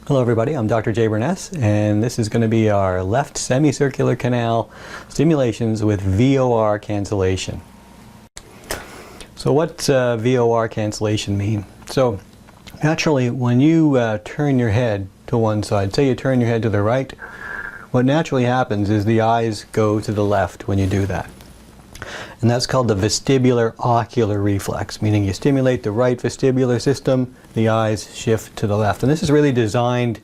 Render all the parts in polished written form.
Hello everybody, I'm Dr. J. Burness, and this is going to be our left semicircular canal stimulations with VOR cancellation. So what's VOR cancellation mean? So naturally when you turn your head to one side, say you turn your head to the right, what naturally happens is the eyes go to the left when you do that. And that's called the vestibular ocular reflex, meaning you stimulate the right vestibular system, the eyes shift to the left. And this is really designed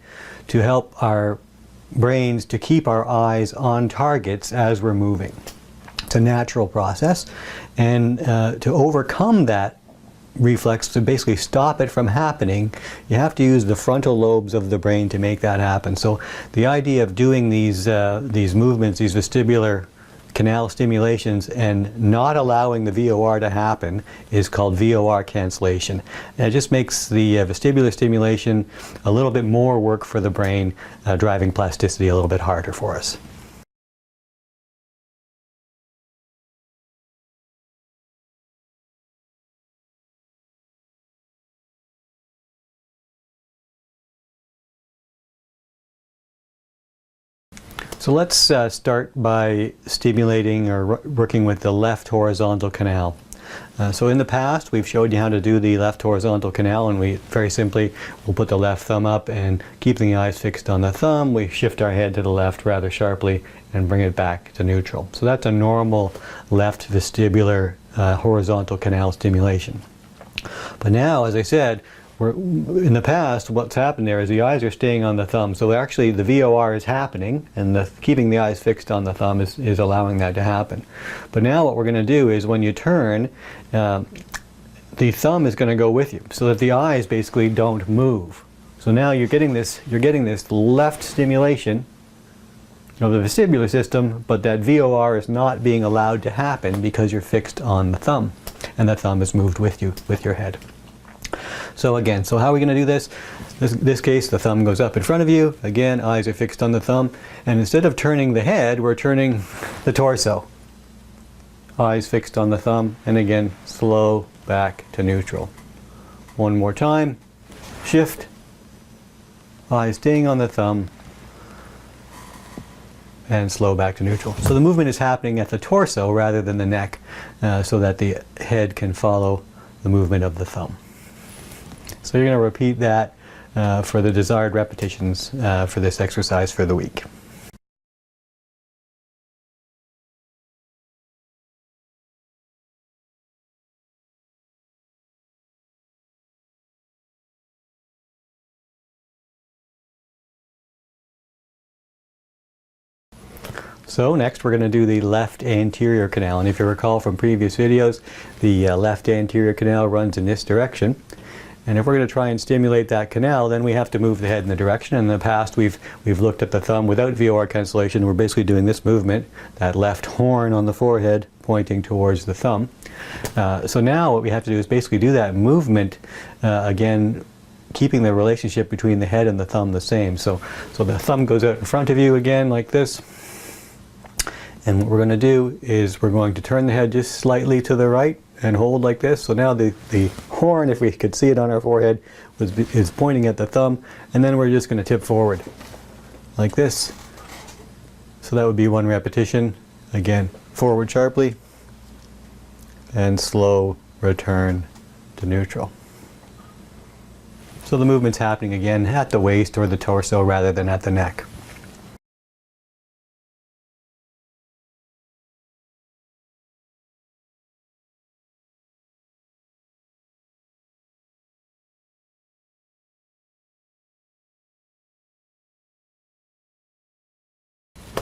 to help our brains to keep our eyes on targets as we're moving. It's a natural process, and to overcome that reflex, to basically stop it from happening, you have to use the frontal lobes of the brain to make that happen. So the idea of doing these movements, these vestibular canal stimulations, and not allowing the VOR to happen is called VOR cancellation. And it just makes the vestibular stimulation a little bit more work for the brain, driving plasticity a little bit harder for us. So let's start by stimulating or working with the left horizontal canal. So in the past we've showed you how to do the left horizontal canal, and we very simply will put the left thumb up and keeping the eyes fixed on the thumb, we shift our head to the left rather sharply and bring it back to neutral. So that's a normal left vestibular horizontal canal stimulation. But now, as I said, in the past, what's happened there is the eyes are staying on the thumb. So actually the VOR is happening, and keeping the eyes fixed on the thumb is allowing that to happen. But now what we're going to do is when you turn, the thumb is going to go with you, so that the eyes basically don't move. So now you're getting this left stimulation of the vestibular system, but that VOR is not being allowed to happen because you're fixed on the thumb, and the thumb is moved with you, with your head. So again, so how are we going to do this? This case, the thumb goes up in front of you. Again, eyes are fixed on the thumb. And instead of turning the head, we're turning the torso. Eyes fixed on the thumb. And again, slow back to neutral. One more time. Shift. Eyes staying on the thumb. And slow back to neutral. So the movement is happening at the torso rather than the neck, so that the head can follow the movement of the thumb. So you're going to repeat that for the desired repetitions for this exercise for the week. So next we're going to do the left anterior canal, and if you recall from previous videos, the left anterior canal runs in this direction. And if we're going to try and stimulate that canal, then we have to move the head in the direction. In the past we've looked at the thumb without VOR cancellation. We're basically doing this movement, that left horn on the forehead pointing towards the thumb. So now what we have to do is basically do that movement again, keeping the relationship between the head and the thumb the same. So the thumb goes out in front of you again like this. And what we're going to do is we're going to turn the head just slightly to the right and hold like this. So now the horn, if we could see it on our forehead, is pointing at the thumb, and then we're just going to tip forward like this. So that would be one repetition. Again, forward sharply and slow return to neutral. So the movement's happening again at the waist or the torso rather than at the neck.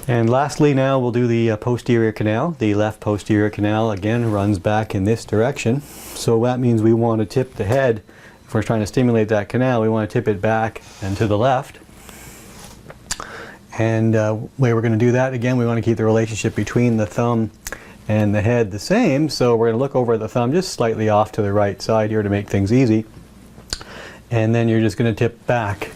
And lastly, now we'll do the posterior canal. The left posterior canal again runs back in this direction. So that means we want to tip the head. If we're trying to stimulate that canal, we want to tip it back and to the left. And the way we're going to do that, again, we want to keep the relationship between the thumb and the head the same. So we're going to look over at the thumb just slightly off to the right side here to make things easy. And then you're just going to tip back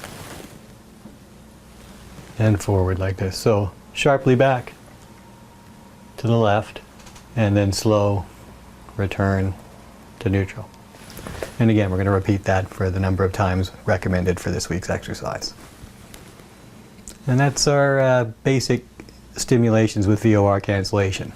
and forward like this. So sharply back to the left, and then slow return to neutral. And again, we're going to repeat that for the number of times recommended for this week's exercise. And that's our basic stimulations with VOR cancellation.